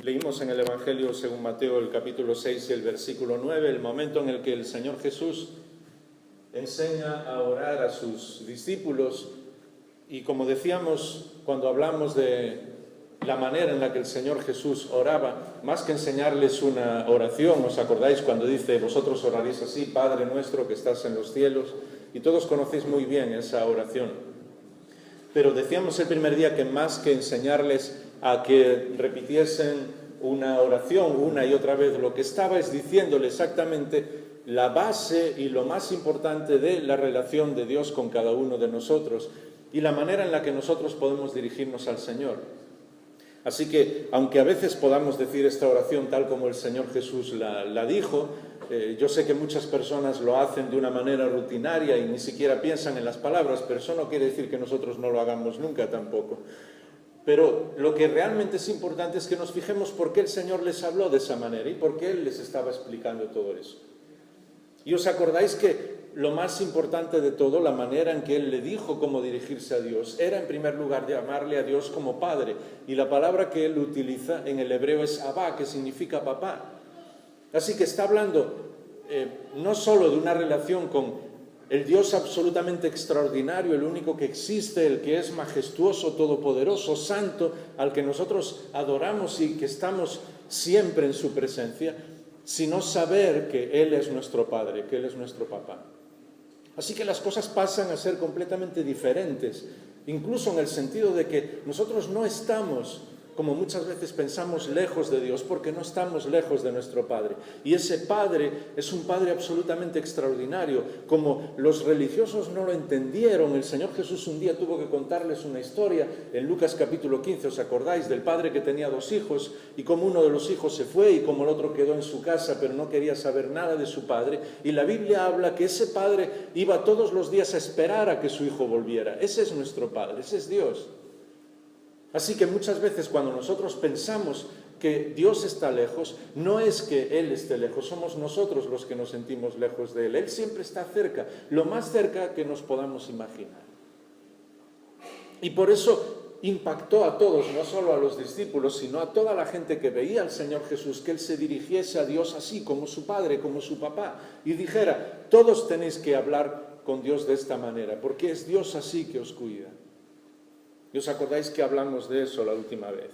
Leímos en el Evangelio según Mateo el capítulo 6 y el versículo 9, el momento en el que el Señor Jesús enseña a orar a sus discípulos. Y como decíamos cuando hablamos de la manera en la que el Señor Jesús oraba, más que enseñarles una oración, ¿os acordáis cuando dice, vosotros oraréis así, Padre nuestro que estás en los cielos? Y todos conocéis muy bien esa oración. Pero decíamos el primer día que más que enseñarles a que repitiesen una oración una y otra vez, lo que estaba es diciéndole exactamente la base y lo más importante de la relación de Dios con cada uno de nosotros y la manera en la que nosotros podemos dirigirnos al Señor. Así que, aunque a veces podamos decir esta oración tal como el Señor Jesús la dijo, yo sé que muchas personas lo hacen de una manera rutinaria y ni siquiera piensan en las palabras, pero eso no quiere decir que nosotros no lo hagamos nunca tampoco. Pero lo que realmente es importante es que nos fijemos por qué el Señor les habló de esa manera y por qué Él les estaba explicando todo eso. Y os acordáis que lo más importante de todo, la manera en que Él le dijo cómo dirigirse a Dios, era en primer lugar llamarle a Dios como Padre. Y la palabra que Él utiliza en el hebreo es Abba, que significa papá. Así que está hablando no solo de una relación con el Dios absolutamente extraordinario, el único que existe, el que es majestuoso, todopoderoso, santo, al que nosotros adoramos y que estamos siempre en su presencia, sino saber que Él es nuestro Padre, que Él es nuestro papá. Así que las cosas pasan a ser completamente diferentes, incluso en el sentido de que nosotros no estamos, como muchas veces pensamos, lejos de Dios, porque no estamos lejos de nuestro Padre. Y ese Padre es un Padre absolutamente extraordinario. Como los religiosos no lo entendieron, el Señor Jesús un día tuvo que contarles una historia en Lucas capítulo 15, ¿os acordáis? Del padre que tenía 2 hijos y cómo uno de los hijos se fue y cómo el otro quedó en su casa, pero no quería saber nada de su padre. Y la Biblia habla que ese padre iba todos los días a esperar a que su hijo volviera. Ese es nuestro Padre, ese es Dios. Así que muchas veces cuando nosotros pensamos que Dios está lejos, no es que Él esté lejos, somos nosotros los que nos sentimos lejos de Él. Él siempre está cerca, lo más cerca que nos podamos imaginar. Y por eso impactó a todos, no solo a los discípulos, sino a toda la gente que veía al Señor Jesús, que Él se dirigiese a Dios así, como su Padre, como su papá, y dijera, todos tenéis que hablar con Dios de esta manera, porque es Dios así que os cuida. ¿Y os acordáis que hablamos de eso la última vez?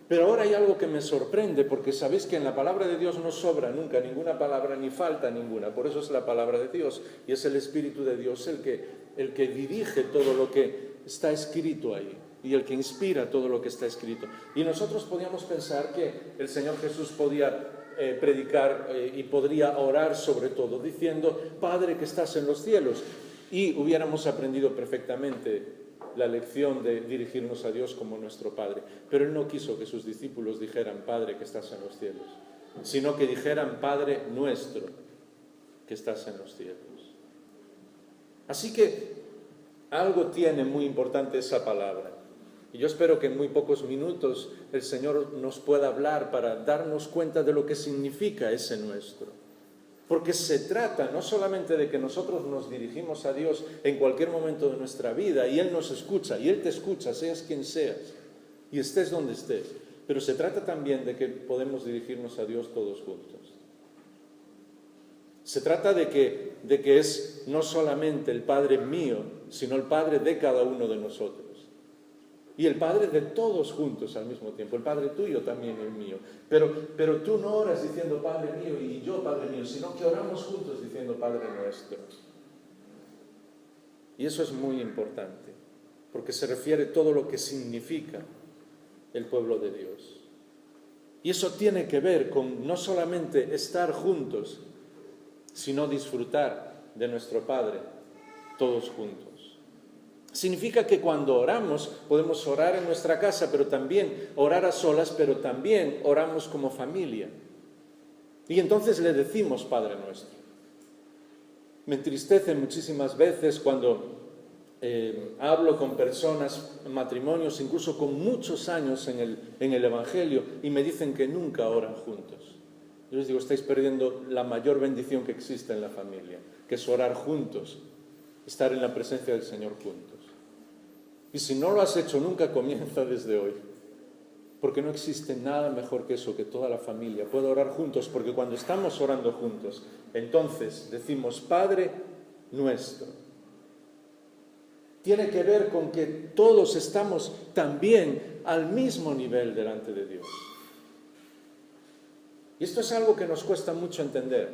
Pero ahora hay algo que me sorprende, porque sabéis que en la palabra de Dios no sobra nunca ninguna palabra, ni falta ninguna. Por eso es la palabra de Dios, y es el Espíritu de Dios el que dirige todo lo que está escrito ahí, y el que inspira todo lo que está escrito. Y nosotros podíamos pensar que el Señor Jesús podía predicar y podría orar sobre todo, diciendo, Padre que estás en los cielos, y hubiéramos aprendido perfectamente la lección de dirigirnos a Dios como nuestro Padre. Pero Él no quiso que sus discípulos dijeran, Padre que estás en los cielos, sino que dijeran, Padre nuestro que estás en los cielos. Así que algo tiene muy importante esa palabra. Y yo espero que en muy pocos minutos el Señor nos pueda hablar para darnos cuenta de lo que significa ese nuestro. Porque se trata no solamente de que nosotros nos dirigimos a Dios en cualquier momento de nuestra vida y Él nos escucha, y Él te escucha, seas quien seas, y estés donde estés, pero se trata también de que podemos dirigirnos a Dios todos juntos. Se trata de que es no solamente el Padre mío, sino el Padre de cada uno de nosotros. Y el Padre de todos juntos al mismo tiempo, el Padre tuyo también el mío. Pero tú no oras diciendo Padre mío y yo Padre mío, sino que oramos juntos diciendo Padre nuestro. Y eso es muy importante, porque se refiere a todo lo que significa el pueblo de Dios. Y eso tiene que ver con no solamente estar juntos, sino disfrutar de nuestro Padre todos juntos. Significa que cuando oramos, podemos orar en nuestra casa, pero también orar a solas, pero también oramos como familia. Y entonces le decimos Padre nuestro. Me entristece muchísimas veces cuando hablo con personas, matrimonios, incluso con muchos años en el Evangelio, y me dicen que nunca oran juntos. Yo les digo, estáis perdiendo la mayor bendición que existe en la familia, que es orar juntos, estar en la presencia del Señor juntos. Y si no lo has hecho nunca, comienza desde hoy. Porque no existe nada mejor que eso, que toda la familia pueda orar juntos, porque cuando estamos orando juntos, entonces decimos, Padre nuestro. Tiene que ver con que todos estamos también al mismo nivel delante de Dios. Y esto es algo que nos cuesta mucho entender,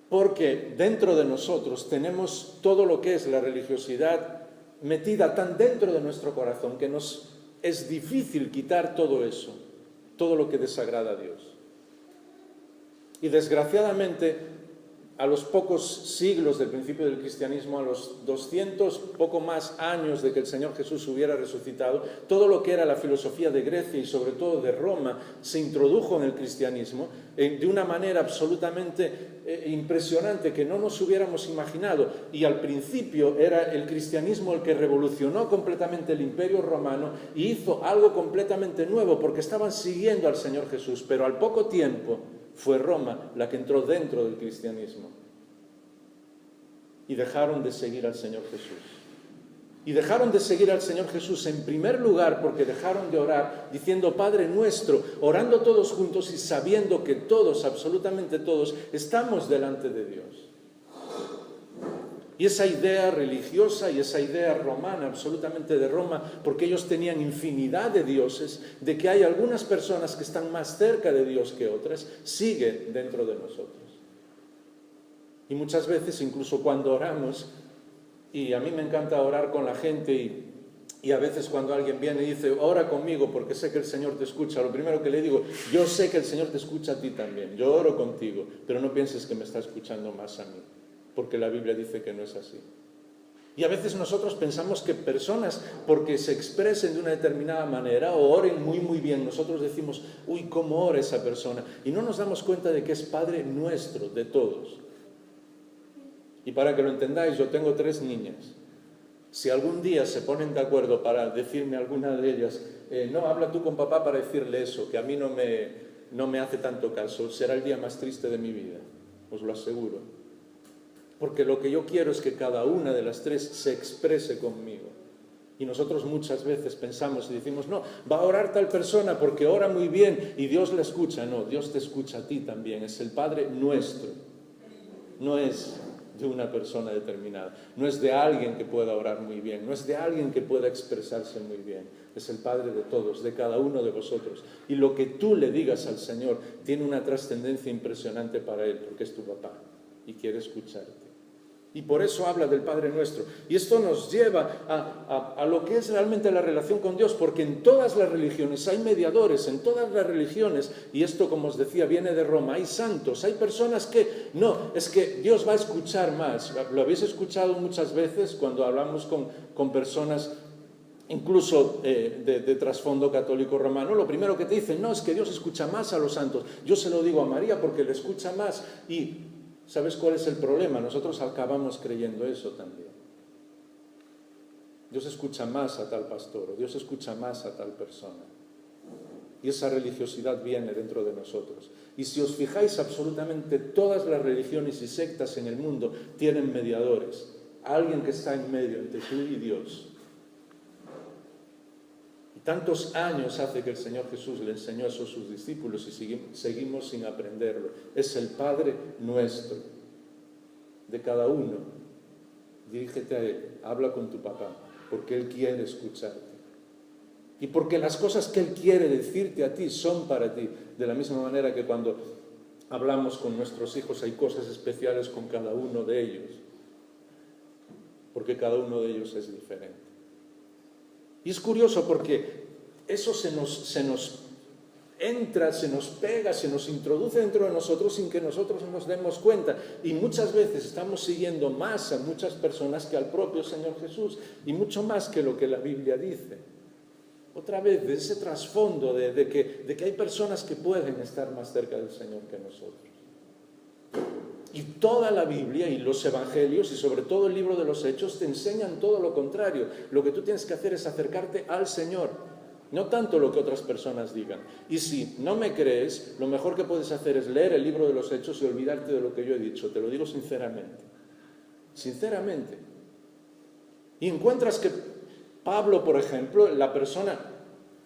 porque dentro de nosotros tenemos todo lo que es la religiosidad metida tan dentro de nuestro corazón que nos es difícil quitar todo eso, todo lo que desagrada a Dios. Y desgraciadamente, a los pocos siglos del principio del cristianismo, a los 200, poco más años de que el Señor Jesús hubiera resucitado, todo lo que era la filosofía de Grecia y sobre todo de Roma se introdujo en el cristianismo de una manera absolutamente impresionante que no nos hubiéramos imaginado. Y al principio era el cristianismo el que revolucionó completamente el imperio romano y hizo algo completamente nuevo porque estaban siguiendo al Señor Jesús, pero al poco tiempo fue Roma la que entró dentro del cristianismo y dejaron de seguir al Señor Jesús. Y dejaron de seguir al Señor Jesús en primer lugar porque dejaron de orar diciendo Padre nuestro, orando todos juntos y sabiendo que todos, absolutamente todos, estamos delante de Dios. Y esa idea religiosa y esa idea romana, absolutamente de Roma, porque ellos tenían infinidad de dioses, de que hay algunas personas que están más cerca de Dios que otras, sigue dentro de nosotros. Y muchas veces, incluso cuando oramos, y a mí me encanta orar con la gente, y a veces cuando alguien viene y dice, ora conmigo porque sé que el Señor te escucha, lo primero que le digo, yo sé que el Señor te escucha a ti también, yo oro contigo, pero no pienses que me está escuchando más a mí, porque la Biblia dice que no es así. Y a veces nosotros pensamos que personas, porque se expresen de una determinada manera o oren muy muy bien, nosotros decimos, uy, ¿cómo ora esa persona? Y no nos damos cuenta de que es Padre nuestro, de todos. Y para que lo entendáis, yo tengo 3 niñas. Si algún día se ponen de acuerdo para decirme alguna de ellas, no, habla tú con papá para decirle eso, que a mí no me hace tanto caso, será el día más triste de mi vida, os lo aseguro. Porque lo que yo quiero es que cada una de las 3 se exprese conmigo. Y nosotros muchas veces pensamos y decimos, no, va a orar tal persona porque ora muy bien y Dios la escucha. No, Dios te escucha a ti también, es el Padre nuestro. No es de una persona determinada, no es de alguien que pueda orar muy bien, no es de alguien que pueda expresarse muy bien, es el Padre de todos, de cada uno de vosotros. Y lo que tú le digas al Señor tiene una trascendencia impresionante para Él, porque es tu papá y quiere escucharte. Y por eso habla del Padre Nuestro. Y esto nos lleva a lo que es realmente la relación con Dios, porque en todas las religiones hay mediadores, en todas las religiones, y esto, como os decía, viene de Roma, hay santos, hay personas que, no, es que Dios va a escuchar más. Lo habéis escuchado muchas veces cuando hablamos con personas incluso de trasfondo católico romano, lo primero que te dicen, no, es que Dios escucha más a los santos. Yo se lo digo a María porque le escucha más. Y ¿sabes cuál es el problema? Nosotros acabamos creyendo eso también. Dios escucha más a tal pastor, o Dios escucha más a tal persona. Y esa religiosidad viene dentro de nosotros. Y si os fijáis, absolutamente todas las religiones y sectas en el mundo tienen mediadores. Alguien que está en medio entre tú y Dios. Y tantos años hace que el Señor Jesús le enseñó eso a sus discípulos y seguimos sin aprenderlo. Es el Padre nuestro, de cada uno. Dirígete a Él, habla con tu papá, porque Él quiere escucharte. Y porque las cosas que Él quiere decirte a ti son para ti. De la misma manera que cuando hablamos con nuestros hijos hay cosas especiales con cada uno de ellos. Porque cada uno de ellos es diferente. Y es curioso porque eso se nos entra, se nos pega, se nos introduce dentro de nosotros sin que nosotros nos demos cuenta. Y muchas veces estamos siguiendo más a muchas personas que al propio Señor Jesús y mucho más que lo que la Biblia dice. Otra vez, de ese trasfondo de que hay personas que pueden estar más cerca del Señor que nosotros. Y toda la Biblia y los Evangelios y sobre todo el libro de los Hechos te enseñan todo lo contrario. Lo que tú tienes que hacer es acercarte al Señor, no tanto lo que otras personas digan. Y si no me crees, lo mejor que puedes hacer es leer el libro de los Hechos y olvidarte de lo que yo he dicho. Te lo digo sinceramente. Sinceramente. Y encuentras que Pablo, por ejemplo, la persona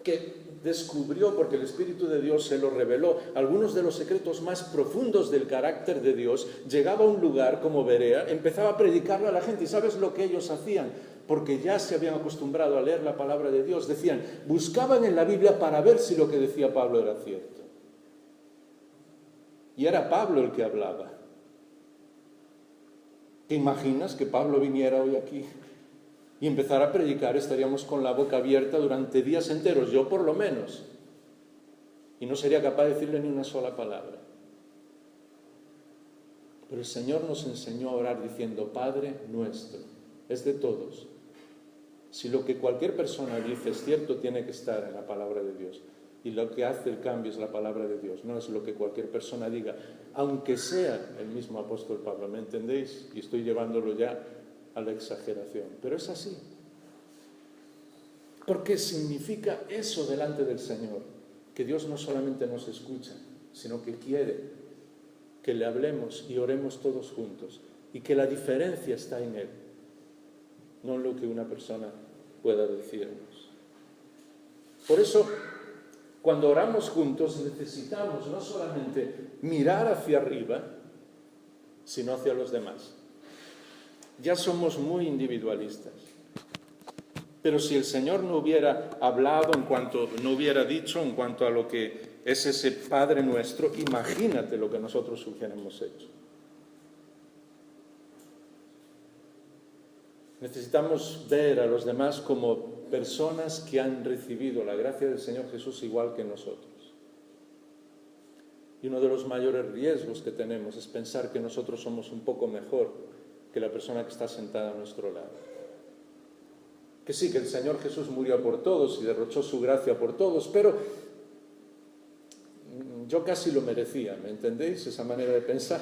que descubrió, porque el Espíritu de Dios se lo reveló, algunos de los secretos más profundos del carácter de Dios, llegaba a un lugar como Berea, empezaba a predicarlo a la gente. ¿Y sabes lo que ellos hacían? Porque ya se habían acostumbrado a leer la palabra de Dios. Decían, buscaban en la Biblia para ver si lo que decía Pablo era cierto. Y era Pablo el que hablaba. ¿Te imaginas que Pablo viniera hoy aquí y empezara a predicar? Estaríamos con la boca abierta durante días enteros, yo por lo menos, y no sería capaz de decirle ni una sola palabra. Pero el Señor nos enseñó a orar diciendo, Padre nuestro, es de todos. Si lo que cualquier persona dice es cierto, tiene que estar en la palabra de Dios. Y lo que hace el cambio es la palabra de Dios, no es lo que cualquier persona diga, aunque sea el mismo apóstol Pablo, ¿me entendéis? Y estoy llevándolo ya a la exageración, pero es así. Porque significa eso delante del Señor, que Dios no solamente nos escucha, sino que quiere que le hablemos y oremos todos juntos, y que la diferencia está en Él, no en lo que una persona pueda decirnos. Por eso, cuando oramos juntos, necesitamos no solamente mirar hacia arriba, sino hacia los demás. Ya somos muy individualistas. Pero si el Señor no hubiera hablado, no hubiera dicho en cuanto a lo que es ese Padre nuestro, imagínate lo que nosotros hubiéramos hecho. Necesitamos ver a los demás como personas que han recibido la gracia del Señor Jesús igual que nosotros. Y uno de los mayores riesgos que tenemos es pensar que nosotros somos un poco mejor que la persona que está sentada a nuestro lado. Que sí, que el Señor Jesús murió por todos y derrochó su gracia por todos, pero yo casi lo merecía, ¿me entendéis? Esa manera de pensar.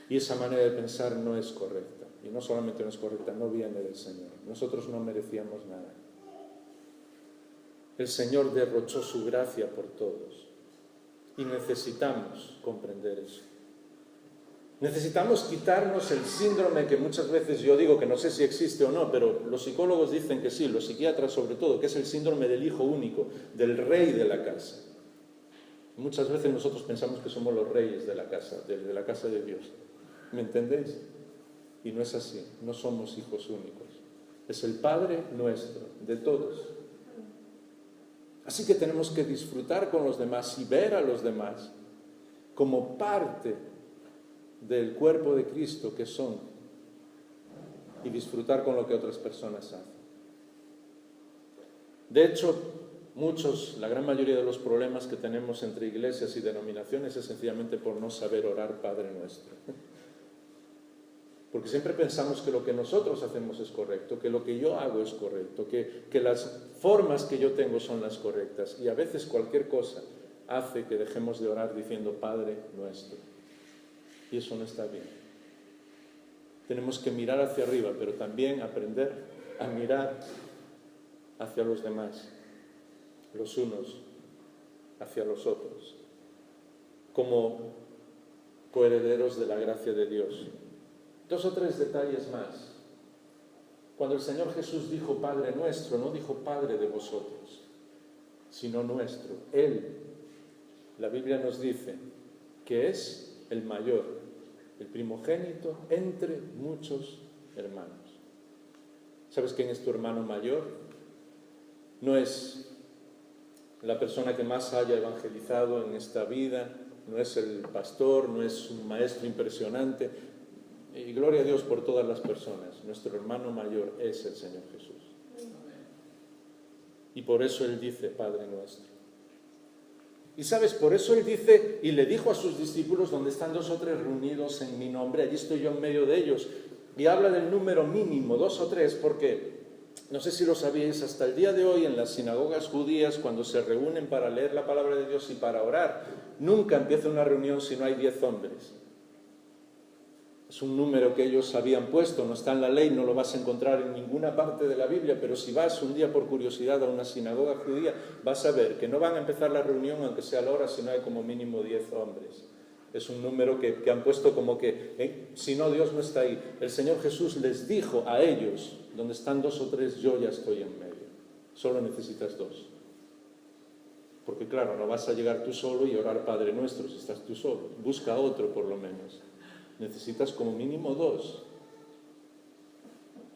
Y esa manera de pensar no es correcta. Y no solamente no es correcta, no viene del Señor. Nosotros no merecíamos nada. El Señor derrochó su gracia por todos. Y necesitamos comprender eso. Necesitamos quitarnos el síndrome que muchas veces yo digo que no sé si existe o no, pero los psicólogos dicen que sí, los psiquiatras sobre todo, que es el síndrome del hijo único, del rey de la casa. Muchas veces nosotros pensamos que somos los reyes de la casa de Dios. ¿Me entendéis? Y no es así, no somos hijos únicos. Es el Padre nuestro, de todos. Así que tenemos que disfrutar con los demás y ver a los demás como parte del cuerpo de Cristo que son y disfrutar con lo que otras personas hacen. De hecho, la gran mayoría de los problemas que tenemos entre iglesias y denominaciones es sencillamente por no saber orar Padre Nuestro. Porque siempre pensamos que lo que nosotros hacemos es correcto, que lo que yo hago es correcto, que las formas que yo tengo son las correctas. Y a veces cualquier cosa hace que dejemos de orar diciendo Padre Nuestro. Y eso no está bien. Tenemos que mirar hacia arriba, pero también aprender a mirar hacia los demás, los unos hacia los otros, como coherederos de la gracia de Dios. 2 o 3 detalles más. Cuando el Señor Jesús dijo Padre nuestro, no dijo Padre de vosotros, sino nuestro. Él, la Biblia nos dice que es el mayor, el primogénito entre muchos hermanos. ¿Sabes quién es tu hermano mayor? No es la persona que más haya evangelizado en esta vida, no es el pastor, no es un maestro impresionante. Y gloria a Dios por todas las personas. Nuestro hermano mayor es el Señor Jesús. Y por eso Él dice Padre nuestro. Y sabes, por eso Él dice, y le dijo a sus discípulos, donde están 2 o 3 reunidos en mi nombre, allí estoy yo en medio de ellos. Y habla del número mínimo, 2 o 3, porque, no sé si lo sabíais, hasta el día de hoy en las sinagogas judías, cuando se reúnen para leer la palabra de Dios y para orar, nunca empieza una reunión si no hay 10 hombres. Es un número que ellos habían puesto, no está en la ley, no lo vas a encontrar en ninguna parte de la Biblia, pero si vas un día por curiosidad a una sinagoga judía, vas a ver que no van a empezar la reunión aunque sea a la hora, si no hay como mínimo 10 hombres. Es un número que han puesto como que, si no, Dios no está ahí. El Señor Jesús les dijo a ellos, donde están 2 o 3, yo ya estoy en medio. Solo necesitas 2. Porque claro, no vas a llegar tú solo y orar Padre Nuestro si estás tú solo. Busca otro por lo menos. Necesitas como mínimo 2.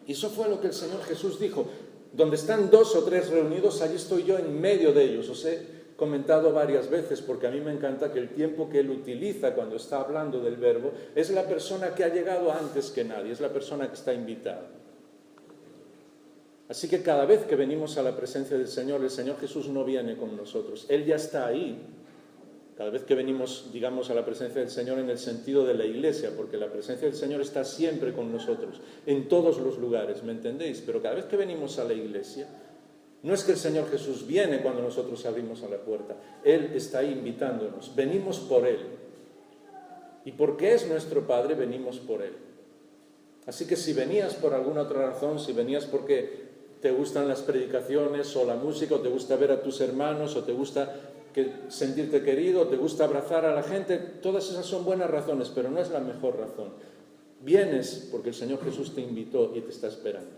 Y eso fue lo que el Señor Jesús dijo. Donde están 2 o 3 reunidos, allí estoy yo en medio de ellos. Os he comentado varias veces, porque a mí me encanta que el tiempo que Él utiliza cuando está hablando del verbo es la persona que ha llegado antes que nadie, es la persona que está invitada. Así que cada vez que venimos a la presencia del Señor, el Señor Jesús no viene con nosotros, Él ya está ahí. Cada vez que venimos, digamos, a la presencia del Señor en el sentido de la Iglesia, porque la presencia del Señor está siempre con nosotros, en todos los lugares, ¿me entendéis? Pero cada vez que venimos a la Iglesia, no es que el Señor Jesús viene cuando nosotros abrimos a la puerta, Él está ahí invitándonos, venimos por Él. Y porque es nuestro Padre, venimos por Él. Así que si venías por alguna otra razón, si venías porque te gustan las predicaciones o la música, o te gusta ver a tus hermanos, o te gusta sentirte querido, o te gusta abrazar a la gente, todas esas son buenas razones, pero no es la mejor razón. Vienes porque el Señor Jesús te invitó y te está esperando.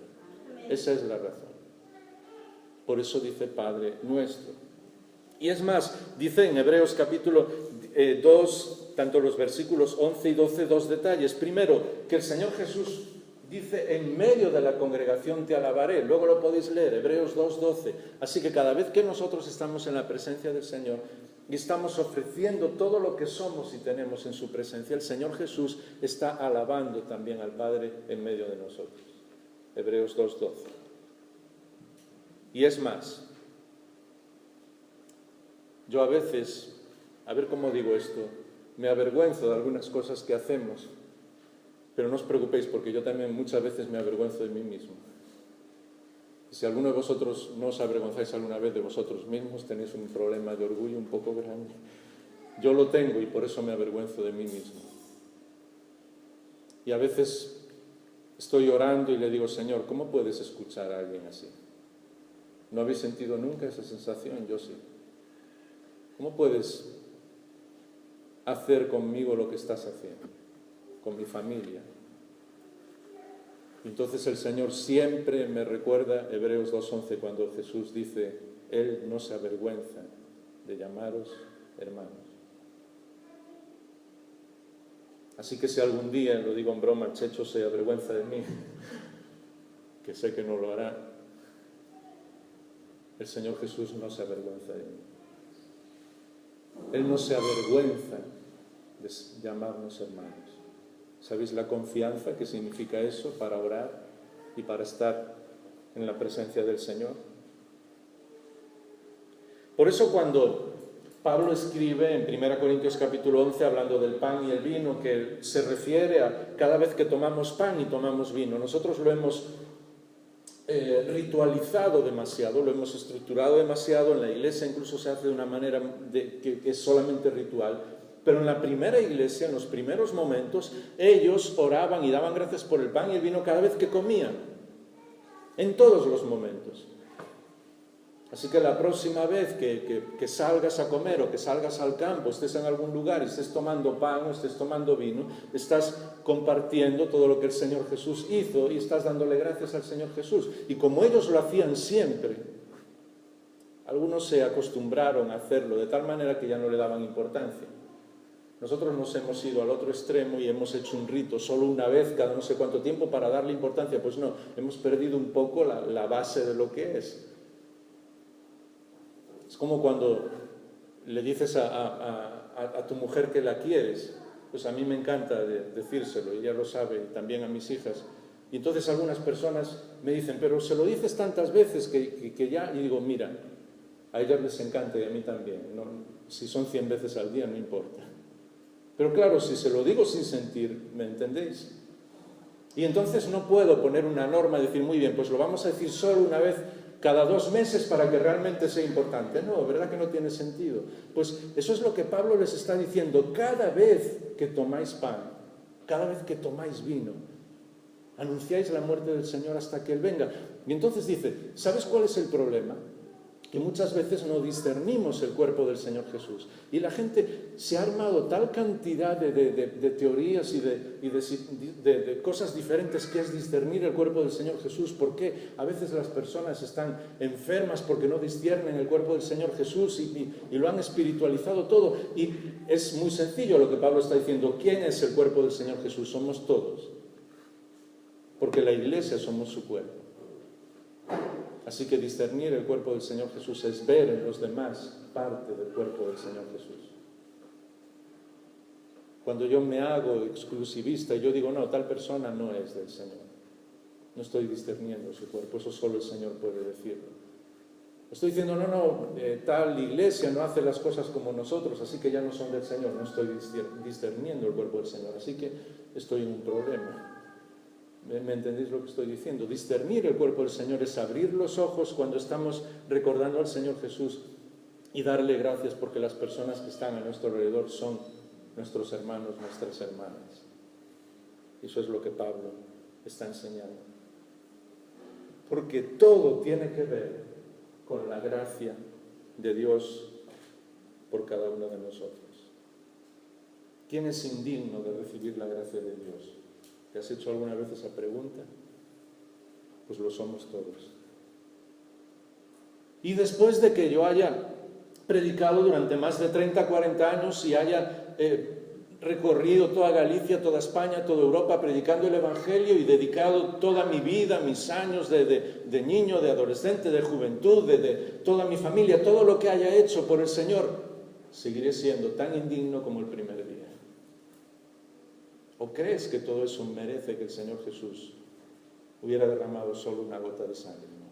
Esa es la razón. Por eso dice Padre Nuestro. Y es más, dice en Hebreos capítulo 2, tanto los versículos 11 y 12, 2 detalles. Primero, que el Señor Jesús dice, en medio de la congregación te alabaré. Luego lo podéis leer, Hebreos 2, 12. Así que cada vez que nosotros estamos en la presencia del Señor y estamos ofreciendo todo lo que somos y tenemos en su presencia, el Señor Jesús está alabando también al Padre en medio de nosotros. Hebreos 2, 12. Y es más, yo a veces, a ver cómo digo esto, me avergüenzo de algunas cosas que hacemos, pero no os preocupéis porque yo también muchas veces me avergüenzo de mí mismo. Y si alguno de vosotros no os avergonzáis alguna vez de vosotros mismos, tenéis un problema de orgullo un poco grande. Yo lo tengo y por eso me avergüenzo de mí mismo. Y a veces estoy orando y le digo, Señor, ¿cómo puedes escuchar a alguien así? ¿No habéis sentido nunca esa sensación? Yo sí. ¿Cómo puedes hacer conmigo lo que estás haciendo? Con mi familia. Entonces el Señor siempre me recuerda Hebreos 2:11 cuando Jesús dice, Él no se avergüenza de llamaros hermanos. Así que si algún día, lo digo en broma, Checho se avergüenza de mí, que sé que no lo hará, el Señor Jesús no se avergüenza de mí. Él no se avergüenza de llamarnos hermanos. ¿Sabéis la confianza que significa eso para orar y para estar en la presencia del Señor? Por eso cuando Pablo escribe en 1 Corintios capítulo 11, hablando del pan y el vino, que se refiere a cada vez que tomamos pan y tomamos vino, nosotros lo hemos ritualizado demasiado, lo hemos estructurado demasiado, en la iglesia incluso se hace de una manera que es solamente ritual, pero en la primera iglesia, en los primeros momentos, ellos oraban y daban gracias por el pan y el vino cada vez que comían, en todos los momentos. Así que la próxima vez que salgas a comer o que salgas al campo, estés en algún lugar y estés tomando pan o estés tomando vino, estás compartiendo todo lo que el Señor Jesús hizo y estás dándole gracias al Señor Jesús. Y como ellos lo hacían siempre, algunos se acostumbraron a hacerlo de tal manera que ya no le daban importancia. Nosotros nos hemos ido al otro extremo y hemos hecho un rito solo una vez cada no sé cuánto tiempo para darle importancia. Pues no, hemos perdido un poco la base de lo que es. Es como cuando le dices a tu mujer que la quieres. Pues a mí me encanta decírselo, ella lo sabe, y también a mis hijas. Y entonces algunas personas me dicen, pero se lo dices tantas veces que ya... Y digo, mira, a ellas les encanta y a mí también. No, si son 100 veces al día, no importa. Pero claro, si se lo digo sin sentir, ¿me entendéis? Y entonces no puedo poner una norma y decir, muy bien, pues lo vamos a decir solo una vez cada 2 meses para que realmente sea importante. No, ¿verdad que no tiene sentido? Pues eso es lo que Pablo les está diciendo. Cada vez que tomáis pan, cada vez que tomáis vino, anunciáis la muerte del Señor hasta que Él venga. Y entonces dice, ¿sabes cuál es el problema? Y muchas veces no discernimos el cuerpo del Señor Jesús. Y la gente se ha armado tal cantidad de teorías y de cosas diferentes que es discernir el cuerpo del Señor Jesús. ¿Por qué? A veces las personas están enfermas porque no disciernen el cuerpo del Señor Jesús y lo han espiritualizado todo. Y es muy sencillo lo que Pablo está diciendo. ¿Quién es el cuerpo del Señor Jesús? Somos todos. Porque la iglesia somos su cuerpo. Así que discernir el cuerpo del Señor Jesús es ver en los demás parte del cuerpo del Señor Jesús. Cuando yo me hago exclusivista y yo digo, no, tal persona no es del Señor, no estoy discerniendo su cuerpo, eso solo el Señor puede decirlo. Estoy diciendo, tal iglesia no hace las cosas como nosotros, así que ya no son del Señor, no estoy discerniendo el cuerpo del Señor, así que estoy en un problema. ¿Me entendéis lo que estoy diciendo? Discernir el cuerpo del Señor es abrir los ojos cuando estamos recordando al Señor Jesús y darle gracias porque las personas que están a nuestro alrededor son nuestros hermanos, nuestras hermanas. Y eso es lo que Pablo está enseñando. Porque todo tiene que ver con la gracia de Dios por cada uno de nosotros. ¿Quién es indigno de recibir la gracia de Dios? ¿Te has hecho alguna vez esa pregunta? Pues lo somos todos. Y después de que yo haya predicado durante más de 30, 40 años y haya recorrido toda Galicia, toda España, toda Europa predicando el Evangelio y dedicado toda mi vida, mis años de niño, de adolescente, de juventud, de toda mi familia, todo lo que haya hecho por el Señor, seguiré siendo tan indigno como el primer día. ¿O crees que todo eso merece que el Señor Jesús hubiera derramado solo una gota de sangre? No.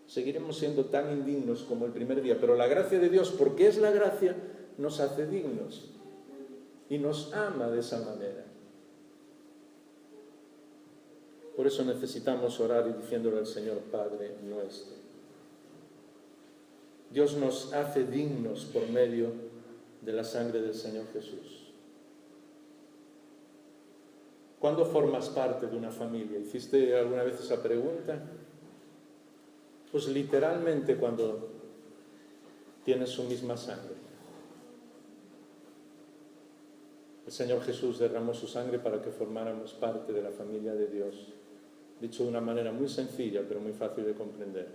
Seguiremos siendo tan indignos como el primer día, pero la gracia de Dios, porque es la gracia, nos hace dignos y nos ama de esa manera. Por eso necesitamos orar y diciéndole al Señor, Padre nuestro. Dios nos hace dignos por medio de la sangre del Señor Jesús. ¿Cuándo formas parte de una familia? ¿Hiciste alguna vez esa pregunta? Pues literalmente cuando tienes su misma sangre. El Señor Jesús derramó su sangre para que formáramos parte de la familia de Dios. Dicho de una manera muy sencilla, pero muy fácil de comprender.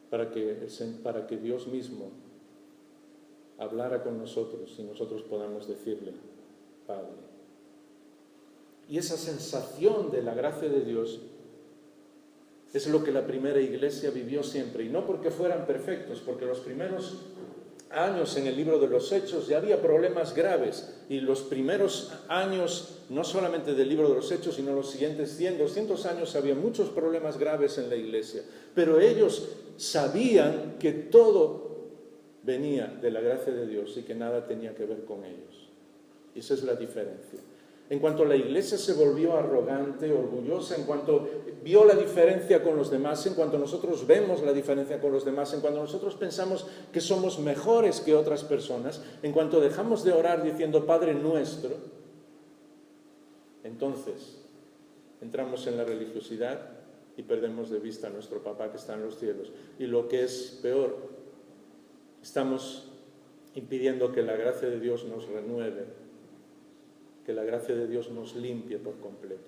Para que Dios mismo hablara con nosotros y nosotros podamos decirle, Padre. Y esa sensación de la gracia de Dios es lo que la primera iglesia vivió siempre. Y no porque fueran perfectos, porque los primeros años en el libro de los Hechos ya había problemas graves. Y los primeros años, no solamente del libro de los Hechos, sino los siguientes 100, 200 años, había muchos problemas graves en la iglesia. Pero ellos sabían que todo venía de la gracia de Dios y que nada tenía que ver con ellos. Y esa es la diferencia. En cuanto la iglesia se volvió arrogante, orgullosa, en cuanto vio la diferencia con los demás, en cuanto nosotros vemos la diferencia con los demás, en cuanto nosotros pensamos que somos mejores que otras personas, en cuanto dejamos de orar diciendo Padre nuestro, entonces entramos en la religiosidad y perdemos de vista a nuestro Papá que está en los cielos. Y lo que es peor, estamos impidiendo que la gracia de Dios nos renueve, que la gracia de Dios nos limpie por completo.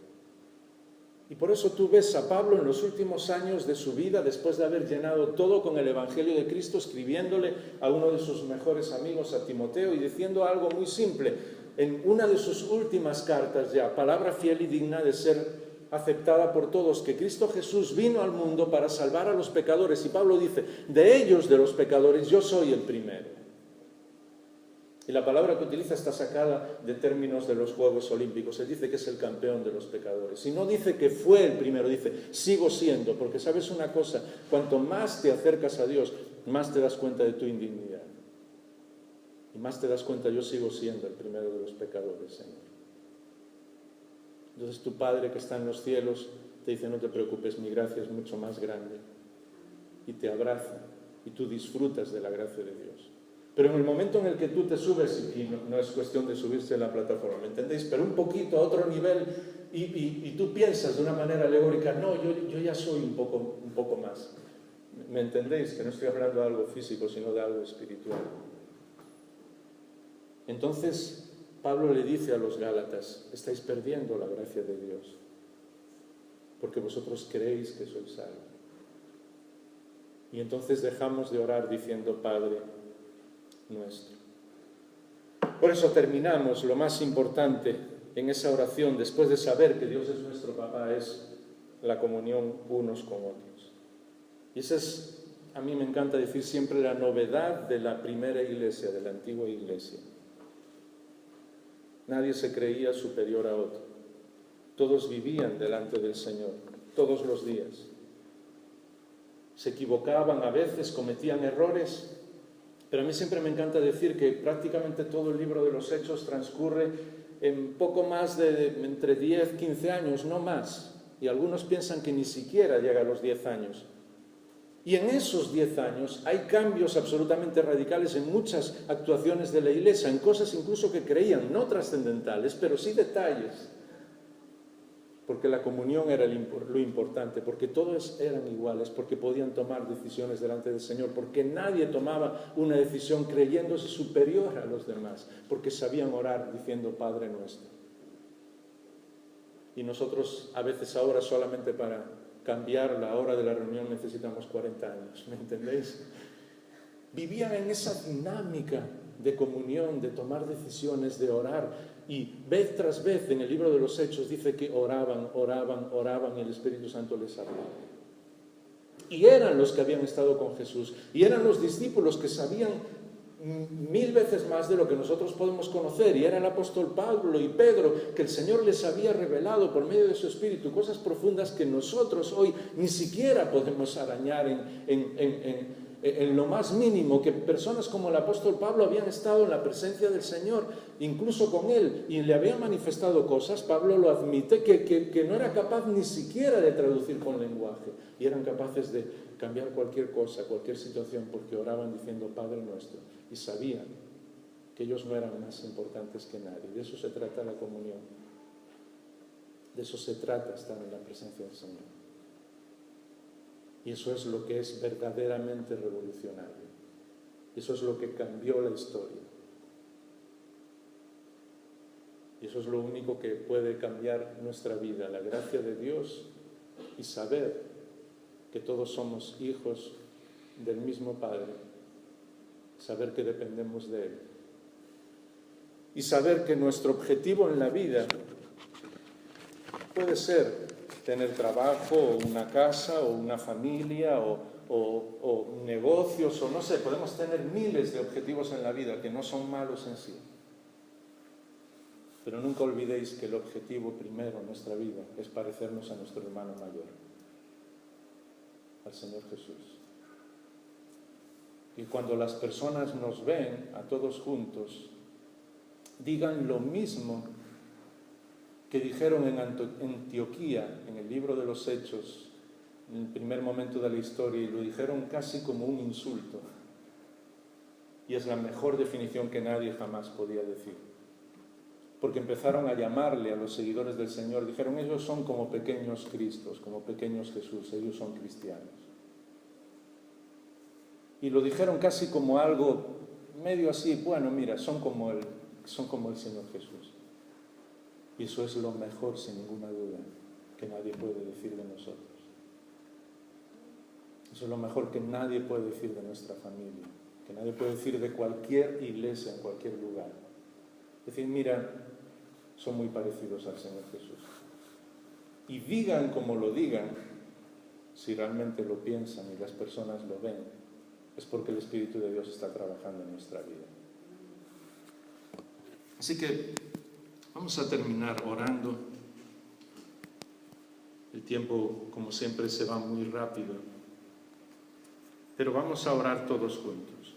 Y por eso tú ves a Pablo en los últimos años de su vida, después de haber llenado todo con el Evangelio de Cristo, escribiéndole a uno de sus mejores amigos, a Timoteo, y diciendo algo muy simple, en una de sus últimas cartas ya, palabra fiel y digna de ser aceptada por todos, que Cristo Jesús vino al mundo para salvar a los pecadores. Y Pablo dice, de ellos, de los pecadores, yo soy el primero. Y la palabra que utiliza está sacada de términos de los Juegos Olímpicos. Él dice que es el campeón de los pecadores. Y no dice que fue el primero, dice, sigo siendo. Porque sabes una cosa, cuanto más te acercas a Dios, más te das cuenta de tu indignidad. Y más te das cuenta, yo sigo siendo el primero de los pecadores, Señor. Entonces tu Padre que está en los cielos te dice, no te preocupes, mi gracia es mucho más grande. Y te abraza. Y tú disfrutas de la gracia de Dios. Pero en el momento en el que tú te subes, y no es cuestión de subirse en la plataforma, ¿me entendéis? Pero un poquito a otro nivel, y tú piensas de una manera alegórica, no, yo ya soy un poco más. ¿Me entendéis? Que no estoy hablando de algo físico, sino de algo espiritual. Entonces, Pablo le dice a los Gálatas, estáis perdiendo la gracia de Dios, porque vosotros creéis que sois salvos. Y entonces dejamos de orar diciendo, Padre nuestro. Por eso terminamos lo más importante en esa oración, después de saber que Dios es nuestro papá, es la comunión unos con otros. Y esa es, a mí me encanta decir siempre, la novedad de la primera iglesia, de la antigua iglesia. Nadie se creía superior a otro. Todos vivían delante del Señor, todos los días. Se equivocaban a veces, cometían errores, pero a mí siempre me encanta decir que prácticamente todo el libro de los Hechos transcurre en poco más de entre 10, 15 años, no más. Y algunos piensan que ni siquiera llega a los 10 años. Y en esos 10 años hay cambios absolutamente radicales en muchas actuaciones de la Iglesia, en cosas incluso que creían no trascendentales, pero sí detalles. Porque la comunión era lo importante, porque todos eran iguales, porque podían tomar decisiones delante del Señor, porque nadie tomaba una decisión creyéndose superior a los demás, porque sabían orar diciendo Padre nuestro. Y nosotros a veces ahora solamente para cambiar la hora de la reunión necesitamos 40 años, ¿me entendéis? Vivían en esa dinámica de comunión, de tomar decisiones, de orar, y vez tras vez en el libro de los Hechos dice que oraban, y el Espíritu Santo les hablaba. Y eran los que habían estado con Jesús, y eran los discípulos que sabían 1000 veces más de lo que nosotros podemos conocer, y era el apóstol Pablo y Pedro, que el Señor les había revelado por medio de su Espíritu cosas profundas que nosotros hoy ni siquiera podemos arañar en lo más mínimo, que personas como el apóstol Pablo habían estado en la presencia del Señor, incluso con él, y le habían manifestado cosas. Pablo lo admite, que no era capaz ni siquiera de traducir con lenguaje, y eran capaces de cambiar cualquier cosa, cualquier situación, porque oraban diciendo Padre nuestro, y sabían que ellos no eran más importantes que nadie. De eso se trata la comunión, de eso se trata estar en la presencia del Señor. Y eso es lo que es verdaderamente revolucionario. Eso es lo que cambió la historia. Y eso es lo único que puede cambiar nuestra vida, la gracia de Dios y saber que todos somos hijos del mismo Padre, saber que dependemos de Él y saber que nuestro objetivo en la vida puede ser tener trabajo, o una casa, o una familia, o negocios, o no sé, podemos tener miles de objetivos en la vida que no son malos en sí. Pero nunca olvidéis que el objetivo primero en nuestra vida es parecernos a nuestro hermano mayor, al Señor Jesús. Y cuando las personas nos ven a todos juntos, digan lo mismo que dijeron en Antioquía, en el libro de los Hechos, en el primer momento de la historia, y lo dijeron casi como un insulto. Y es la mejor definición que nadie jamás podía decir. Porque empezaron a llamarle a los seguidores del Señor, dijeron, ellos son como pequeños Cristos, como pequeños Jesús, ellos son cristianos. Y lo dijeron casi como algo medio así, bueno, mira, son como el Señor Jesús. Y eso es lo mejor, sin ninguna duda, que nadie puede decir de nosotros. Eso es lo mejor que nadie puede decir de nuestra familia, que nadie puede decir de cualquier iglesia, en cualquier lugar. Es decir, mira, son muy parecidos al Señor Jesús. Y digan como lo digan, si realmente lo piensan y las personas lo ven, es porque el Espíritu de Dios está trabajando en nuestra vida. Así que vamos a terminar orando. El tiempo, como siempre, se va muy rápido. Pero vamos a orar todos juntos.